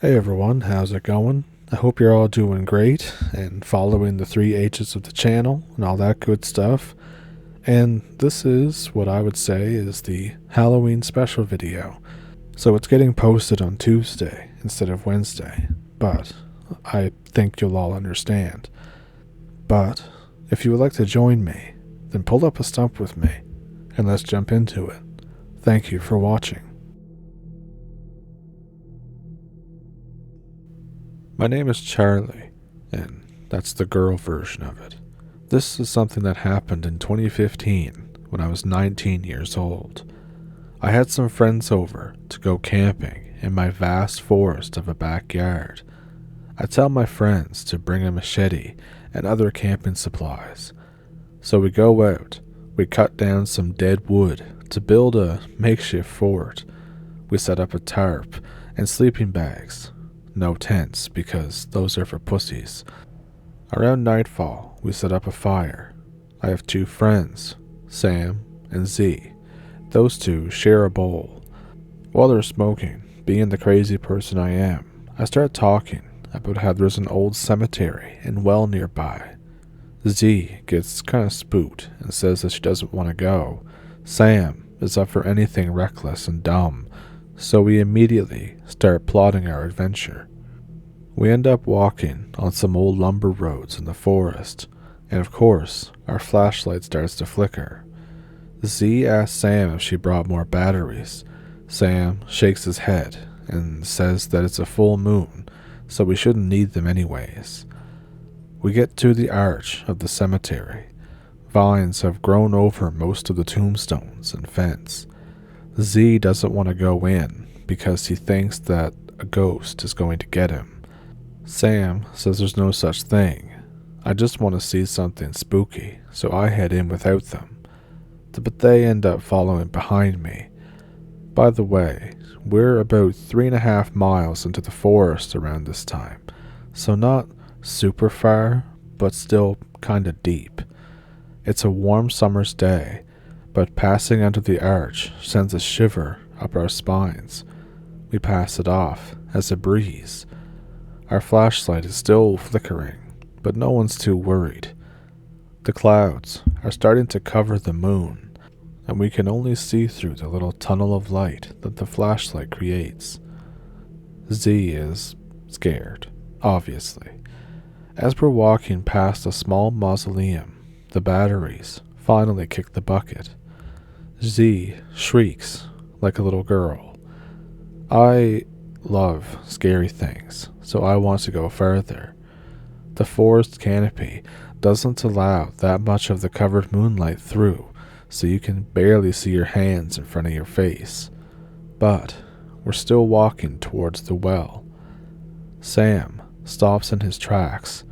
Hey everyone, how's it going? I hope you're all doing great and following the 3 H's of the channel and all that good stuff. And this is what I would say is the Halloween special video. So it's getting posted on Tuesday instead of Wednesday, but I think you'll all understand. But if you would like to join me, then pull up a stump with me and let's jump into it. Thank you for watching. My name is Charlie, and that's the girl version of it. This is something that happened in 2015 when I was 19 years old. I had some friends over to go camping in my vast forest of a backyard. I tell my friends to bring a machete and other camping supplies. So we go out, we cut down some dead wood to build a makeshift fort. We set up a tarp and sleeping bags. No tents, because those are for pussies. Around nightfall, we set up a fire. I have two friends, Sam and Z. Those two share a bowl. While they're smoking, being the crazy person I am, I start talking about how there's an old cemetery and well nearby. Z gets kind of spooked and says that she doesn't want to go. Sam is up for anything reckless and dumb, so we immediately start plotting our adventure. We end up walking on some old lumber roads in the forest, and of course, our flashlight starts to flicker. Z asks Sam if she brought more batteries. Sam shakes his head and says that it's a full moon, so we shouldn't need them anyways. We get to the arch of the cemetery. Vines have grown over most of the tombstones and fence. Z doesn't want to go in because he thinks that a ghost is going to get him. Sam says there's no such thing. I just want to see something spooky, so I head in without them. But they end up following behind me. By the way, we're about 3.5 miles into the forest around this time, so not super far, but still kinda deep. It's a warm summer's day, but passing under the arch sends a shiver up our spines. We pass it off as a breeze. Our flashlight is still flickering, but no one's too worried. The clouds are starting to cover the moon, and we can only see through the little tunnel of light that the flashlight creates. Z is scared, obviously. As we're walking past a small mausoleum, the batteries finally kick the bucket. Z shrieks like a little girl. I love scary things, so I want to go further. The forest canopy doesn't allow that much of the covered moonlight through, so you can barely see your hands in front of your face. But we're still walking towards the well. Sam stops in his tracks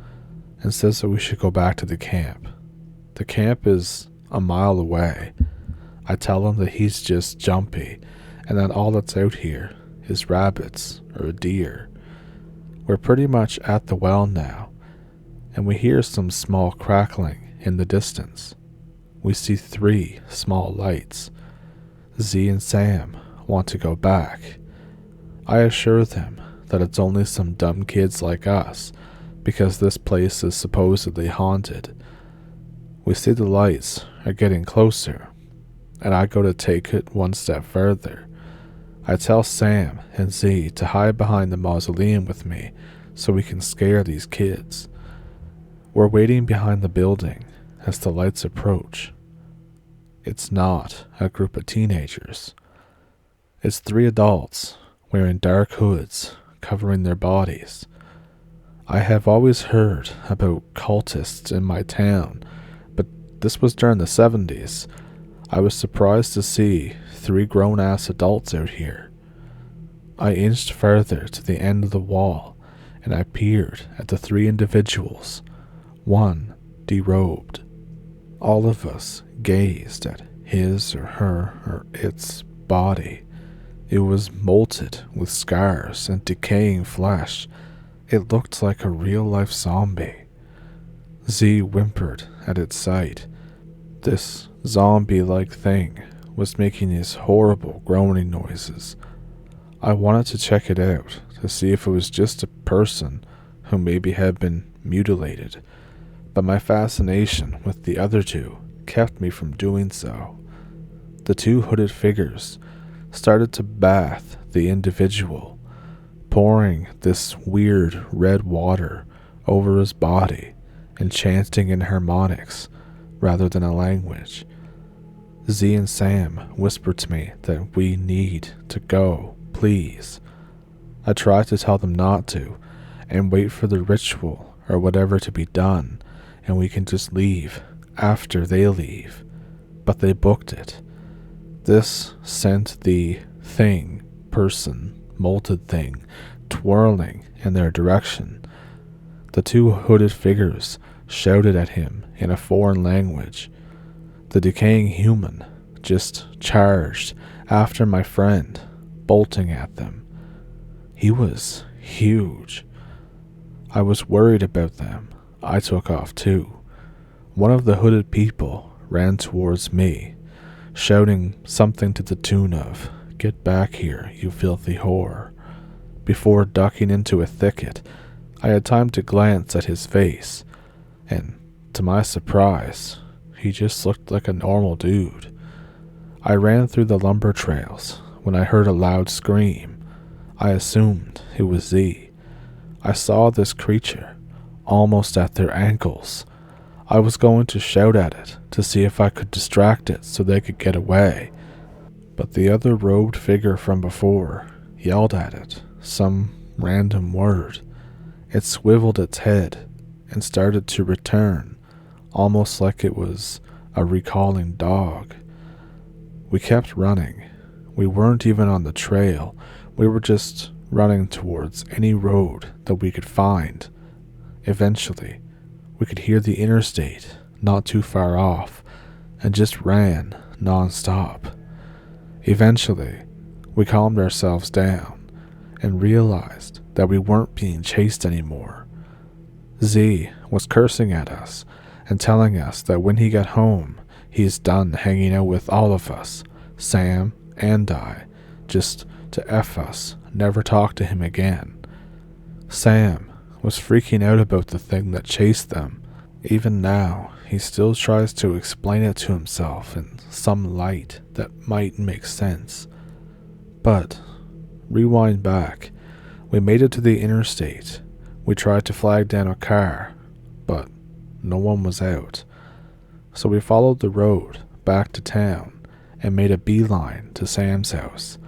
and says that we should go back to the camp. The camp is a mile away. I tell him that he's just jumpy and that all that's out here is rabbits or a deer. We're pretty much at the well now, and we hear some small crackling in the distance. We see 3 small lights. Z and Sam want to go back. I assure them that it's only some dumb kids like us, because this place is supposedly haunted. We see the lights are getting closer, and I go to take it one step further. I tell Sam and Z to hide behind the mausoleum with me so we can scare these kids. We're waiting behind the building as the lights approach. It's not a group of teenagers. It's 3 adults wearing dark hoods covering their bodies. I have always heard about cultists in my town, but this was during the 70s. I was surprised to see 3 grown-ass adults out here. I inched further to the end of the wall, and I peered at the 3 individuals, one derobed. All of us gazed at his or her or its body. It was molted with scars and decaying flesh. It looked like a real-life zombie. Z whimpered at its sight. This zombie-like thing was making these horrible groaning noises. I wanted to check it out to see if it was just a person who maybe had been mutilated, but my fascination with the other two kept me from doing so. The two hooded figures started to bath the individual, pouring this weird red water over his body and chanting in harmonics rather than a language. Z and Sam whispered to me that we need to go, please. I tried to tell them not to and wait for the ritual or whatever to be done, and we can just leave after they leave, but they booked it. This sent the molded thing, twirling in their direction. The two hooded figures shouted at him in a foreign language. The decaying human just charged after my friend, bolting at them. He was huge. I was worried about them. I took off too. One of the hooded people ran towards me, shouting something to the tune of, "Get back here, you filthy whore." Before ducking into a thicket, I had time to glance at his face, and to my surprise, he just looked like a normal dude. I ran through the lumber trails when I heard a loud scream. I assumed it was Z. I saw this creature almost at their ankles. I was going to shout at it to see if I could distract it so they could get away, but the other robed figure from before yelled at it some random word. It swiveled its head and started to return, almost like it was a recalling dog. We kept running. We weren't even on the trail. We were just running towards any road that we could find. Eventually, we could hear the interstate not too far off and just ran non-stop. Eventually, we calmed ourselves down and realized that we weren't being chased anymore. Z was cursing at us and telling us that when he got home, he's done hanging out with all of us, Sam and I, just to F us, never talk to him again. Sam was freaking out about the thing that chased them. Even now, he still tries to explain it to himself in some light that might make sense. But, rewind back, we made it to the interstate. We tried to flag down a car, but no one was out. So we followed the road back to town and made a beeline to Sam's house.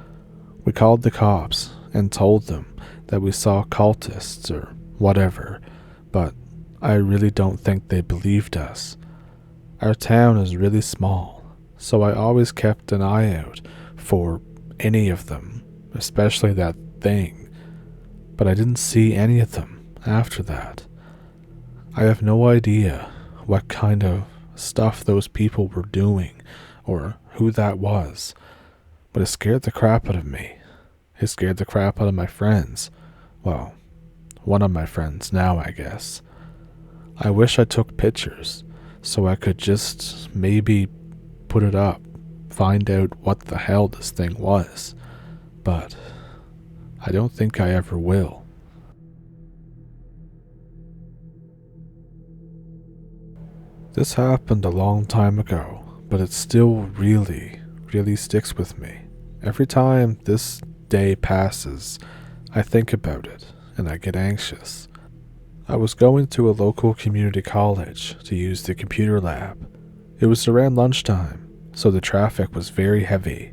We called the cops and told them that we saw cultists or whatever, but I really don't think they believed us. Our town is really small, so I always kept an eye out for any of them, especially that thing, but I didn't see any of them after that. I have no idea what kind of stuff those people were doing or who that was, but it scared the crap out of me. It scared the crap out of my friends. Well, one of my friends now, I guess. I wish I took pictures so I could just maybe put it up, find out what the hell this thing was, but I don't think I ever will. This happened a long time ago, but it still really sticks with me. Every time this day passes, I think about it and I get anxious. I was going to a local community college to use the computer lab. It was around lunchtime, so the traffic was very heavy.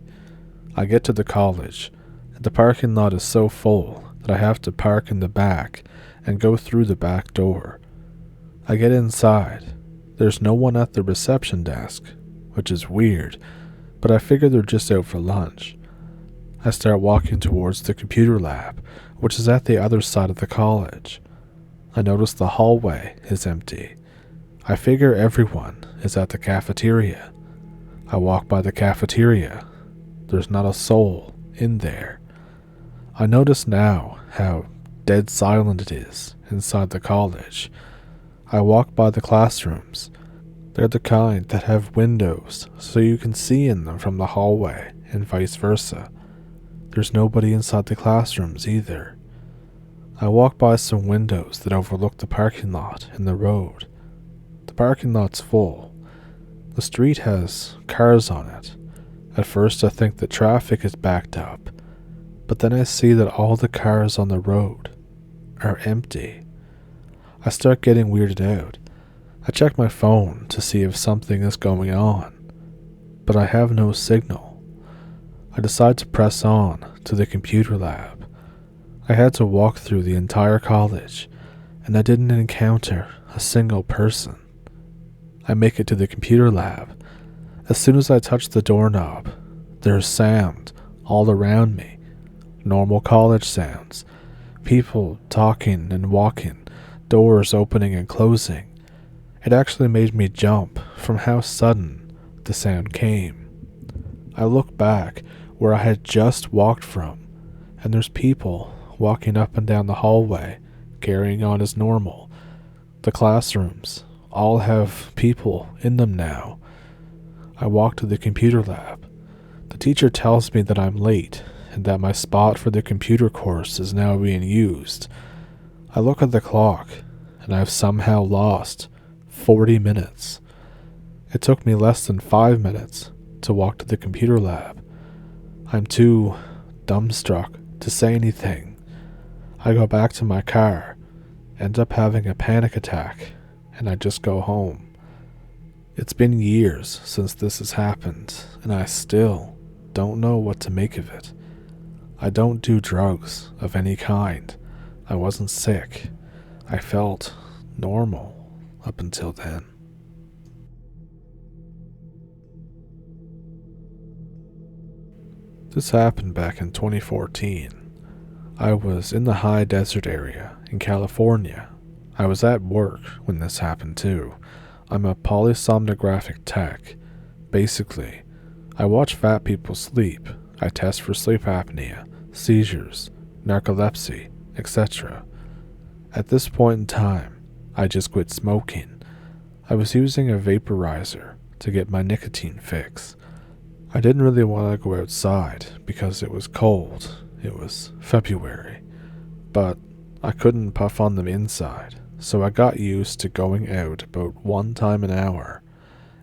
I get to the college, and the parking lot is so full that I have to park in the back and go through the back door. I get inside. There's no one at the reception desk, which is weird, but I figure they're just out for lunch. I start walking towards the computer lab, which is at the other side of the college. I notice the hallway is empty. I figure everyone is at the cafeteria. I walk by the cafeteria. There's not a soul in there. I notice now how dead silent it is inside the college. I walk by the classrooms. They're the kind that have windows so you can see in them from the hallway and vice versa. There's nobody inside the classrooms either. I walk by some windows that overlook the parking lot and the road. The parking lot's full. The street has cars on it. At first I think the traffic is backed up, but then I see that all the cars on the road are empty. I start getting weirded out. I check my phone to see if something is going on, but I have no signal. I decide to press on to the computer lab. I had to walk through the entire college, and I didn't encounter a single person. I make it to the computer lab. As soon as I touch the doorknob, there's sound all around me. Normal college sounds. People talking and walking, doors opening and closing. It actually made me jump from how sudden the sound came. I look back where I had just walked from, and there's people walking up and down the hallway, carrying on as normal. The classrooms all have people in them now. I walk to the computer lab. The teacher tells me that I'm late and that my spot for the computer course is now being used. I look at the clock, and I've somehow lost 40 minutes. It took me less than 5 minutes to walk to the computer lab. I'm too dumbstruck to say anything. I go back to my car, end up having a panic attack, and I just go home. It's been years since this has happened, and I still don't know what to make of it. I don't do drugs of any kind. I wasn't sick. I felt normal up until then. This happened back in 2014. I was in the high desert area in California. I was at work when this happened too. I'm a polysomnographic tech. Basically, I watch fat people sleep. I test for sleep apnea, seizures, narcolepsy, etc. At this point in time, I just quit smoking. I was using a vaporizer to get my nicotine fix. I didn't really want to go outside because it was cold. It was February. But I couldn't puff on them inside, so I got used to going out about 1 time an hour,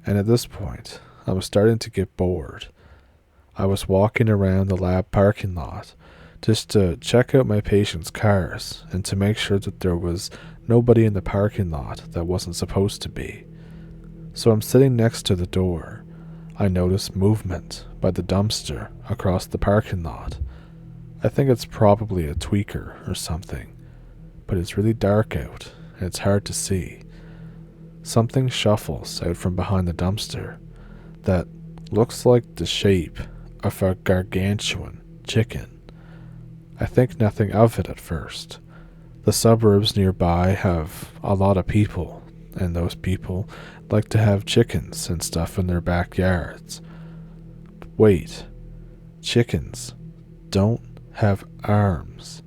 and at this point, I was starting to get bored. I was walking around the lab parking lot just to check out my patients' cars and to make sure that there was nobody in the parking lot that wasn't supposed to be. So I'm sitting next to the door. I notice movement by the dumpster across the parking lot. I think it's probably a tweaker or something, but it's really dark out and it's hard to see. Something shuffles out from behind the dumpster that looks like the shape of a gargantuan chicken. I think nothing of it at first. The suburbs nearby have a lot of people, and those people like to have chickens and stuff in their backyards. But wait, chickens don't have arms.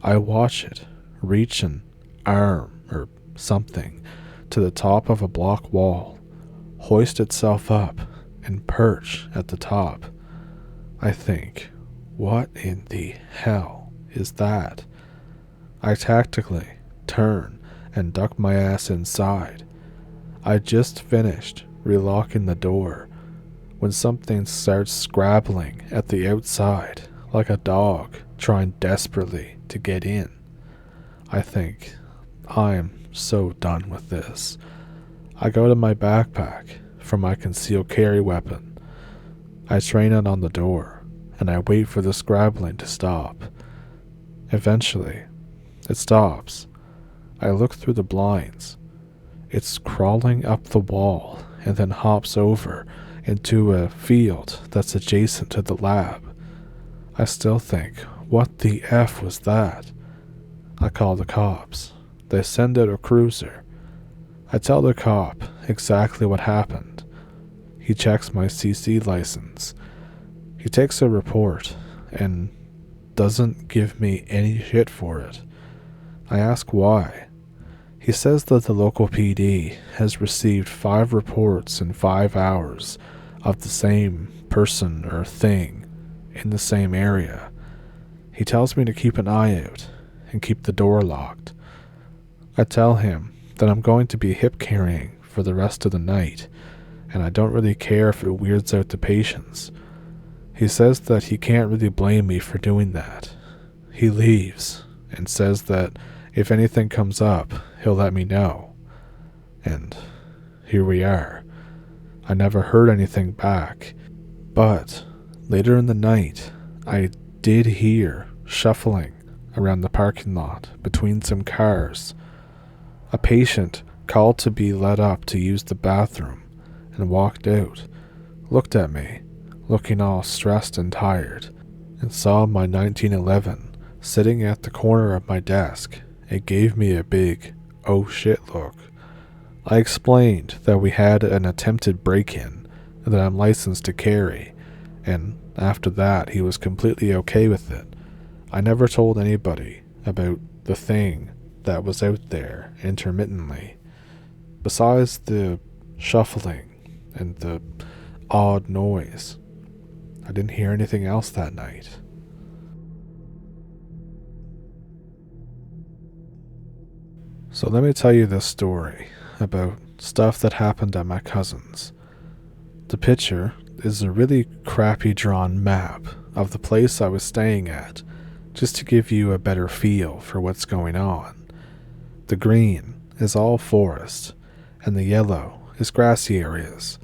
I watch it reach an arm or something to the top of a block wall, hoist itself up, and perch at the top. I think, what in the hell is that? I tactically turn and duck my ass inside. I just finished relocking the door when something starts scrabbling at the outside like a dog trying desperately to get in. I think, I'm so done with this. I go to my backpack for my concealed carry weapon. I train it on the door, and I wait for the scrabbling to stop. Eventually, it stops. I look through the blinds. It's crawling up the wall and then hops over into a field that's adjacent to the lab. I still think, what the F was that? I call the cops. They send out a cruiser. I tell the cop exactly what happened. He checks my CC license. He takes a report and doesn't give me any shit for it. I ask why. He says that the local PD has received 5 reports in 5 hours of the same person or thing in the same area. He tells me to keep an eye out and keep the door locked. I tell him that I'm going to be hip carrying for the rest of the night, and I don't really care if it weirds out the patients. He says that he can't really blame me for doing that. He leaves and says that if anything comes up, he'll let me know. And here we are. I never heard anything back, but later in the night, I did hear shuffling around the parking lot between some cars. A patient called to be let up to use the bathroom and walked out, looked at me, looking all stressed and tired, and saw my 1911 sitting at the corner of my desk. It gave me a big, oh shit look. I explained that we had an attempted break-in and that I'm licensed to carry, and after that he was completely okay with it. I never told anybody about the thing that was out there intermittently. Besides the shuffling and the odd noise, I didn't hear anything else that night. So let me tell you this story about stuff that happened at my cousin's. The picture is a really crappy drawn map of the place I was staying at, just to give you a better feel for what's going on. The green is all forest, and the yellow is grassy areas.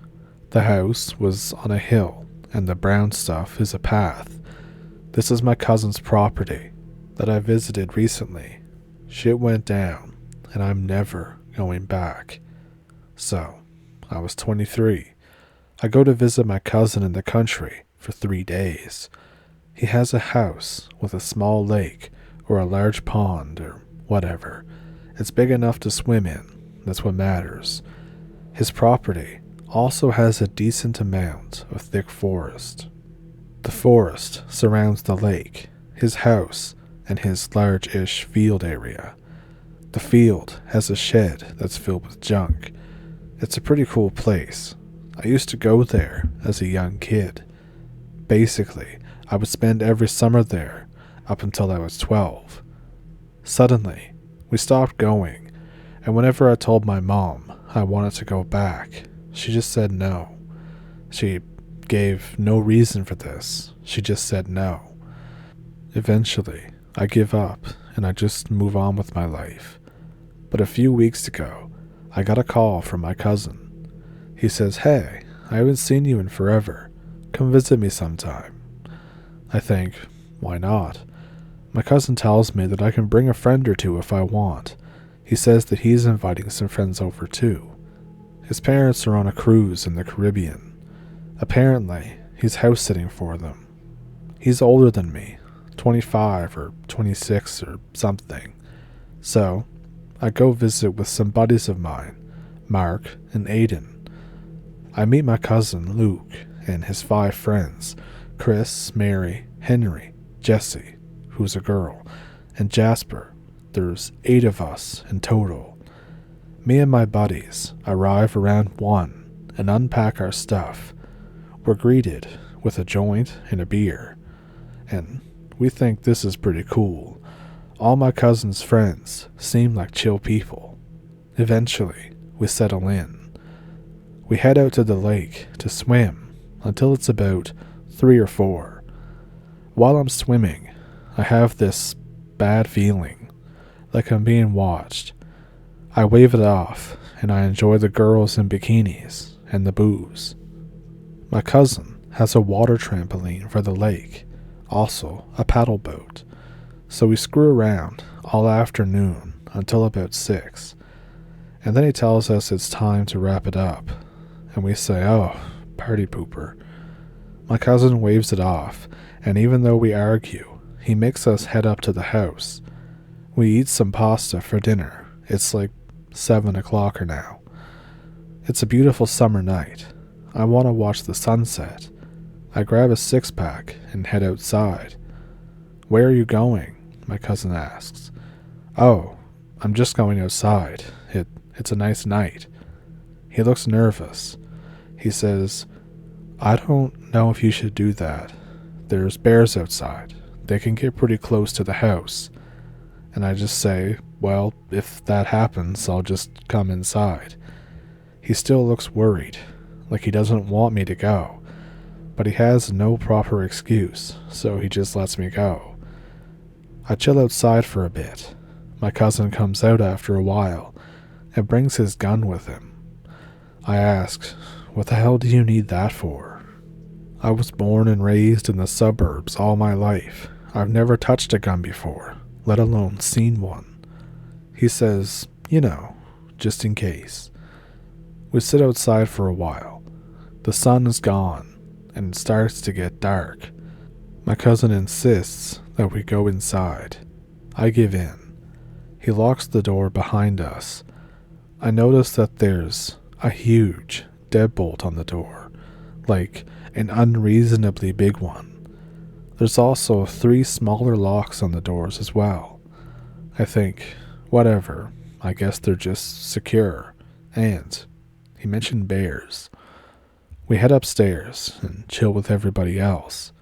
The house was on a hill, and the brown stuff is a path. This is my cousin's property that I visited recently. Shit went down, and I'm never going back. So, I was 23. I go to visit my cousin in the country for 3 days. He has a house with a small lake or a large pond or whatever. It's big enough to swim in. That's what matters. His property also has a decent amount of thick forest. The forest surrounds the lake, his house, and his large-ish field area. The field has a shed that's filled with junk. It's a pretty cool place. I used to go there as a young kid. Basically, I would spend every summer there up until I was 12. Suddenly, we stopped going, and whenever I told my mom I wanted to go back, she just said no. She gave no reason for this. She just said no. Eventually, I give up and I just move on with my life. But a few weeks ago, I got a call from my cousin. He says, "Hey, I haven't seen you in forever. Come visit me sometime." I think, why not? My cousin tells me that I can bring a friend or two if I want. He says that he's inviting some friends over too. His parents are on a cruise in the Caribbean. Apparently, he's house sitting for them. He's older than me, 25 or 26 or something. So, I go visit with some buddies of mine, Mark and Aiden. I meet my cousin Luke and his 5 friends, Chris, Mary, Henry, Jesse, who's a girl, and Jasper. There's 8 of us in total. Me and my buddies arrive around 1 and unpack our stuff. We're greeted with a joint and a beer, and we think this is pretty cool. All my cousin's friends seem like chill people. Eventually, we settle in. We head out to the lake to swim until it's about 3 or 4. While I'm swimming, I have this bad feeling, like I'm being watched. I wave it off, and I enjoy the girls in bikinis and the booze. My cousin has a water trampoline for the lake, also a paddle boat. So we screw around all afternoon until about 6. And then he tells us it's time to wrap it up. And we say, "Oh, party pooper." My cousin waves it off, and even though we argue, he makes us head up to the house. We eat some pasta for dinner. It's like 7 o'clock now. It's a beautiful summer night. I want to watch the sunset. I grab a 6-pack and head outside. "Where are you going?" my cousin asks. "Oh, I'm just going outside. It's a nice night." He looks nervous. He says, "I don't know if you should do that. There's bears outside. They can get pretty close to the house." And I just say, well, if that happens, I'll just come inside. He still looks worried, like he doesn't want me to go, but he has no proper excuse, so he just lets me go. I chill outside for a bit. My cousin comes out after a while and brings his gun with him. I ask, what the hell do you need that for? I was born and raised in the suburbs all my life. I've never touched a gun before, let alone seen one. He says, just in case. We sit outside for a while. The sun is gone, and it starts to get dark. My cousin insists that we go inside. I give in. He locks the door behind us. I notice that there's a huge deadbolt on the door, like an unreasonably big one. There's also 3 smaller locks on the doors as well. I think, whatever, I guess they're just secure. And he mentioned bears. We head upstairs and chill with everybody else.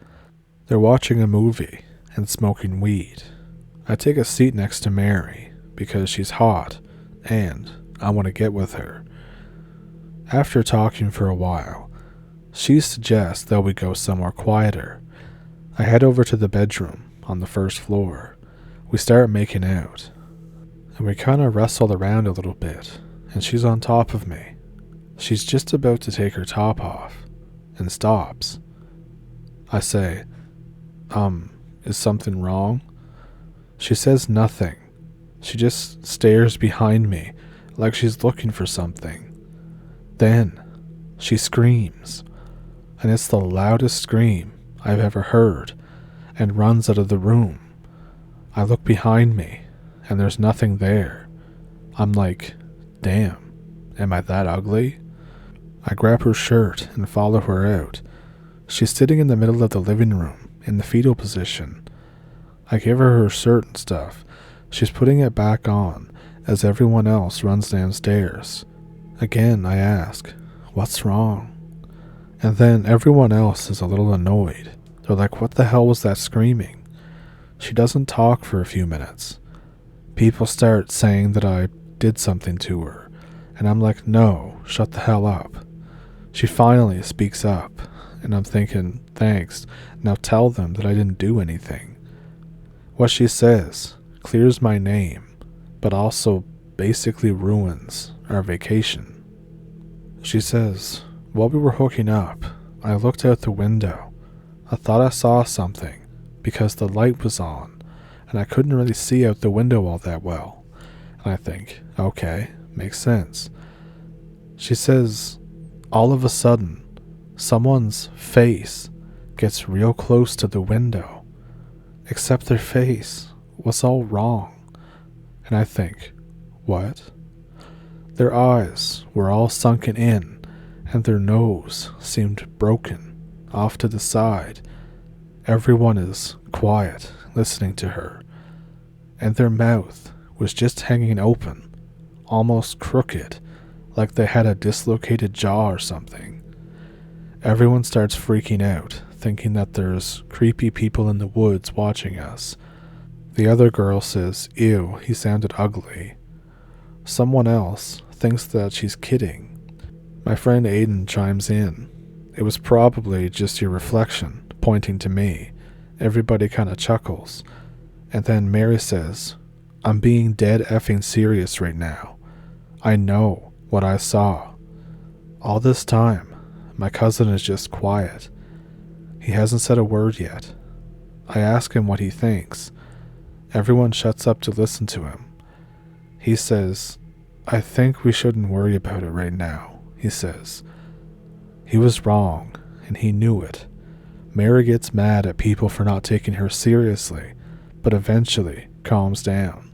They're watching a movie and smoking weed. I take a seat next to Mary because she's hot and I want to get with her. After talking for a while, she suggests that we go somewhere quieter. I head over to the bedroom on the first floor. We start making out, and we kind of wrestle around a little bit, and she's on top of me. She's just about to take her top off, and stops. I say, is something wrong? She says nothing. She just stares behind me like she's looking for something. Then she screams, and it's the loudest scream I've ever heard, and runs out of the room. I look behind me, and there's nothing there. I'm like, damn, am I that ugly? I grab her shirt and follow her out. She's sitting in the middle of the living room, in the fetal position. I give her her shirt and stuff. She's putting it back on, as everyone else runs downstairs. Again, I ask, what's wrong? And then everyone else is a little annoyed. They're like, what the hell was that screaming? She doesn't talk for a few minutes. People start saying that I did something to her, and I'm like, no, shut the hell up. She finally speaks up, and I'm thinking, thanks, now tell them that I didn't do anything. What she says clears my name, but also basically ruins our vacation. She says, while we were hooking up, I looked out the window. I thought I saw something because the light was on and I couldn't really see out the window all that well. And I think, okay, makes sense. She says, all of a sudden, someone's face gets real close to the window, except their face was all wrong. And I think, what? Their eyes were all sunken in, and their nose seemed broken off to the side. Everyone is quiet, listening to her, and their mouth was just hanging open, almost crooked, like they had a dislocated jaw or something. Everyone starts freaking out, thinking that there's creepy people in the woods watching us. The other girl says, ew, he sounded ugly. Someone else thinks that she's kidding. My friend Aiden chimes in. It was probably just your reflection, pointing to me. Everybody kind of chuckles. And then Mary says, I'm being dead effing serious right now. I know what I saw. All this time, my cousin is just quiet. He hasn't said a word yet. I ask him what he thinks. Everyone shuts up to listen to him. He says, I think we shouldn't worry about it right now, he says. He was wrong, and he knew it. Mary gets mad at people for not taking her seriously, but eventually calms down.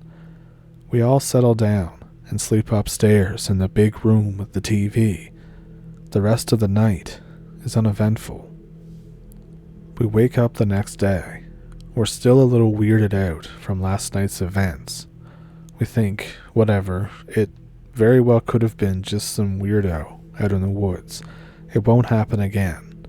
We all settle down and sleep upstairs in the big room with the TV. The rest of the night is uneventful. We wake up the next day. We're still a little weirded out from last night's events. We think, whatever, it very well could have been just some weirdo out in the woods. It won't happen again.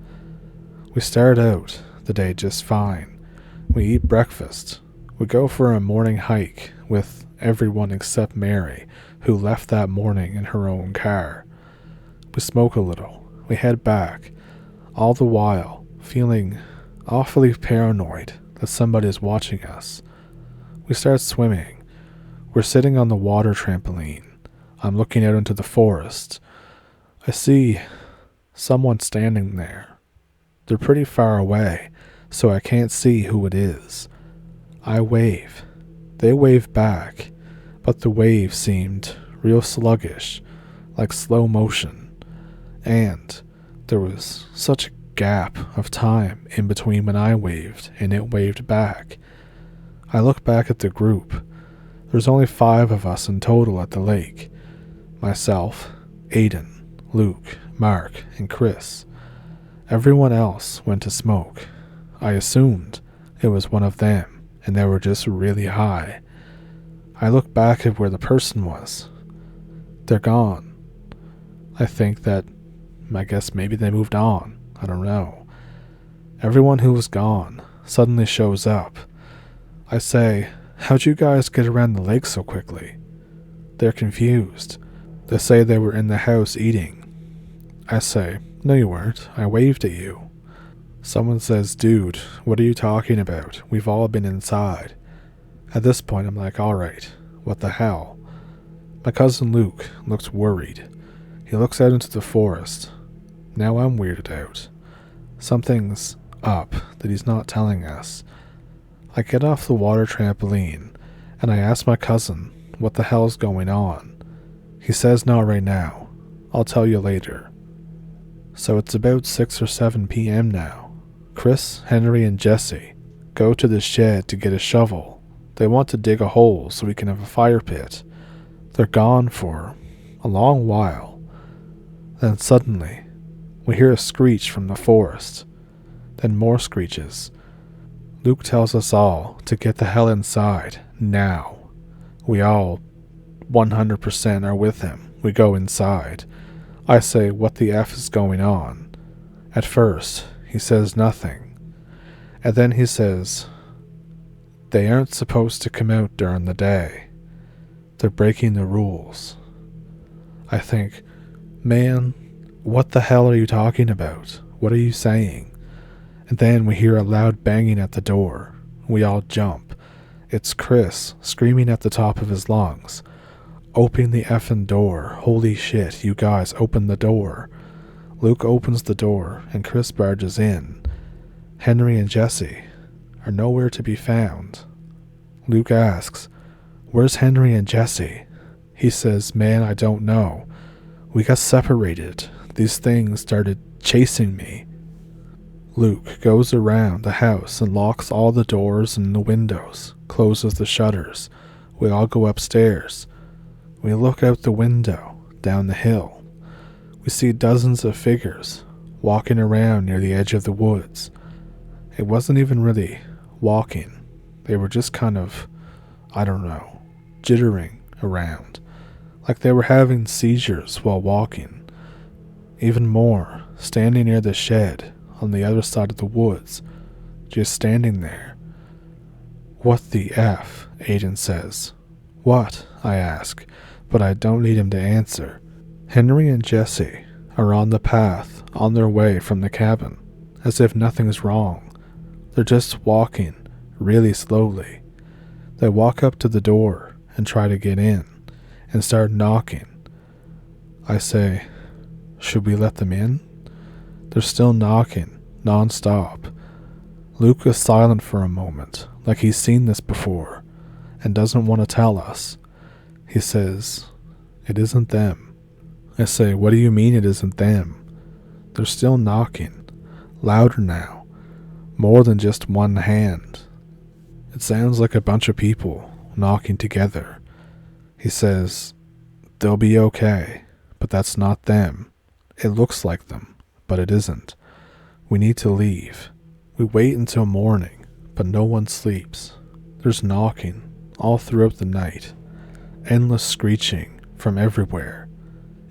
We start out the day just fine. We eat breakfast. We go for a morning hike with everyone except Mary, who left that morning in her own car. We smoke a little. We head back, all the while feeling awfully paranoid that somebody is watching us. We start swimming. We're sitting on the water trampoline. I'm looking out into the forest. I see someone standing there. They're pretty far away, so I can't see who it is. I wave. They wave back, but the wave seemed real sluggish, like slow motion, and there was such a gap of time in between when I waved and it waved back. I look back at the group. There's only 5 of us in total at the lake. Myself, Aiden, Luke, Mark, and Chris. Everyone else went to smoke. I assumed it was one of them, and they were just really high. I look back at where the person was. They're gone. I guess maybe they moved on. I don't know. Everyone who was gone suddenly shows up. I say, "How'd you guys get around the lake so quickly?" They're confused. They say they were in the house eating. I say, "No, you weren't. I waved at you." Someone says, "Dude, what are you talking about? We've all been inside." At this point, I'm like, alright, what the hell? My cousin Luke looks worried. He looks out into the forest. Now I'm weirded out. Something's up that he's not telling us. I get off the water trampoline, and I ask my cousin what the hell's going on. He says, "Not right now. I'll tell you later." So it's about 6 or 7 p.m. now. Chris, Henry, and Jesse go to the shed to get a shovel. They want to dig a hole so we can have a fire pit. They're gone for a long while. Then suddenly, we hear a screech from the forest. Then more screeches. Luke tells us all to get the hell inside, now. We all 100% are with him. We go inside. I say, "What the F is going on?" At first, he says nothing. And then he says, "They aren't supposed to come out during the day. They're breaking the rules." I think, man, what the hell are you talking about? What are you saying? And then we hear a loud banging at the door. We all jump. It's Chris screaming at the top of his lungs. "Open the effing door. Holy shit, you guys, open the door." Luke opens the door and Chris barges in. Henry and Jesse are nowhere to be found. Luke asks, "Where's Henry and Jesse?" He says, "Man, I don't know. We got separated. These things started chasing me." Luke goes around the house and locks all the doors and the windows, closes the shutters. We all go upstairs. We look out the window, down the hill. We see dozens of figures walking around near the edge of the woods. It wasn't even really walking. They were just kind of, jittering around, like they were having seizures while walking. Even more, standing near the shed on the other side of the woods, just standing there. "What the F?" Aiden says. "What?" I ask, but I don't need him to answer. Henry and Jesse are on the path on their way from the cabin, as if nothing's wrong. They're just walking really slowly. They walk up to the door and try to get in and start knocking. I say, "Should we let them in?" They're still knocking, non-stop. Luke is silent for a moment, like he's seen this before, and doesn't want to tell us. He says, "It isn't them." I say, "What do you mean it isn't them?" They're still knocking, louder now, more than just one hand. It sounds like a bunch of people knocking together. He says, "They'll be okay, but that's not them. It looks like them, but it isn't. We need to leave." We wait until morning, but no one sleeps. There's knocking all throughout the night, endless screeching from everywhere.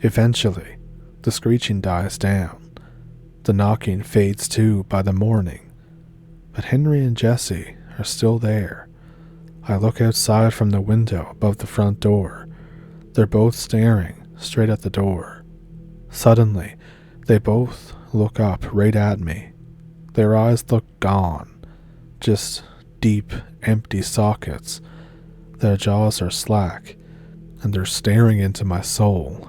Eventually, the screeching dies down. The knocking fades too by the morning, but Henry and Jesse are still there. I look outside from the window above the front door. They're both staring straight at the door. Suddenly, they both look up right at me. Their eyes look gone, just deep, empty sockets. Their jaws are slack, and they're staring into my soul.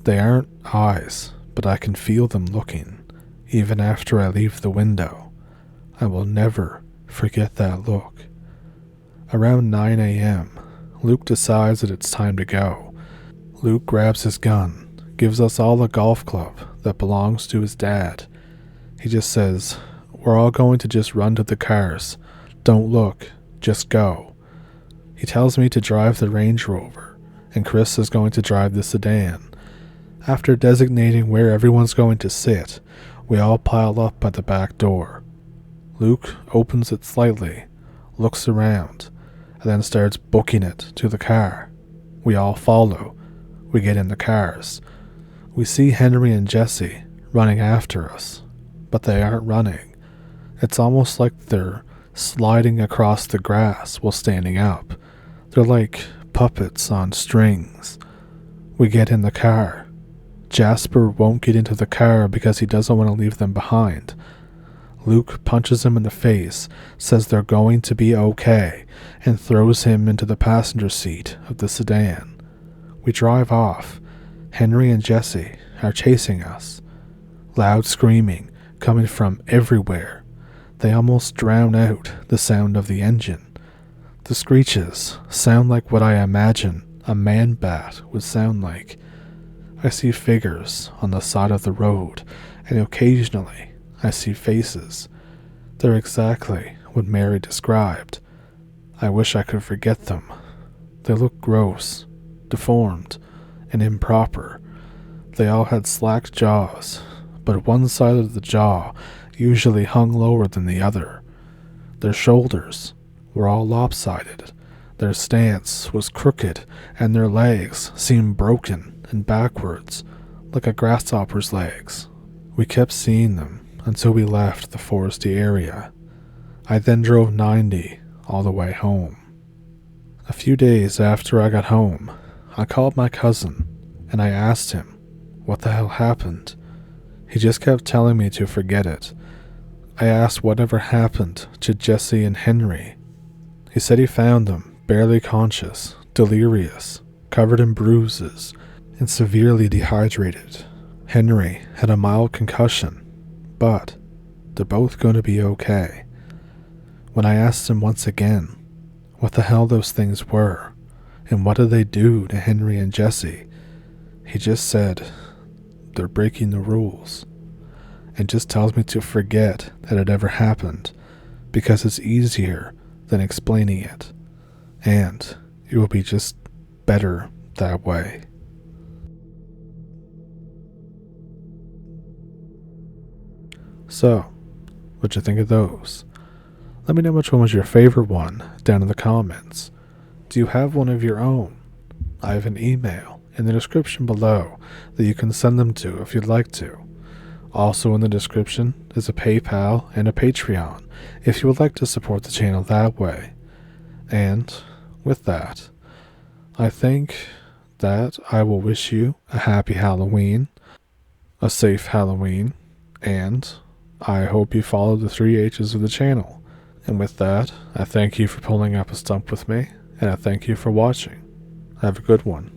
They aren't eyes, but I can feel them looking, even after I leave the window. I will never forget that look. Around 9 a.m., Luke decides that it's time to go. Luke grabs his gun, gives us all a golf club that belongs to his dad. He just says, "We're all going to just run to the cars. Don't look, just go." He tells me to drive the Range Rover, and Chris is going to drive the sedan. After designating where everyone's going to sit, we all pile up at the back door. Luke opens it slightly, looks around, and then starts booking it to the car. We all follow. We get in the cars. We see Henry and Jesse running after us, but they aren't running. It's almost like they're sliding across the grass while standing up. They're like puppets on strings. We get in the car. Jasper won't get into the car because he doesn't want to leave them behind. Luke punches him in the face, says they're going to be okay, and throws him into the passenger seat of the sedan. We drive off. Henry and Jesse are chasing us. Loud screaming coming from everywhere. They almost drown out the sound of the engine. The screeches sound like what I imagine a man-bat would sound like. I see figures on the side of the road, and occasionally I see faces. They're exactly what Mary described. I wish I could forget them. They look gross, deformed, and improper. They all had slack jaws, but one side of the jaw usually hung lower than the other. Their shoulders were all lopsided. Their stance was crooked, and their legs seemed broken and backwards, like a grasshopper's legs. We kept seeing them until we left the foresty area. I then drove 90 all the way home. A few days after I got home, I called my cousin, and I asked him what the hell happened. He just kept telling me to forget it. I asked whatever happened to Jesse and Henry. He said he found them barely conscious, delirious, covered in bruises, and severely dehydrated. Henry had a mild concussion, but they're both going to be okay. When I asked him once again what the hell those things were, and what did they do to Henry and Jesse, he just said, "They're breaking the rules," and just tells me to forget that it ever happened, because it's easier than explaining it, and it will be just better that way. So, what'd you think of those? Let me know which one was your favorite one down in the comments. Do you have one of your own? I have an email in the description below that you can send them to if you'd like to. Also in the description is a PayPal and a Patreon if you would like to support the channel that way. And with that, I think that I will wish you a happy Halloween, a safe Halloween, and I hope you follow the 3 H's of the channel. And with that, I thank you for pulling up a stump with me, and I thank you for watching. Have a good one.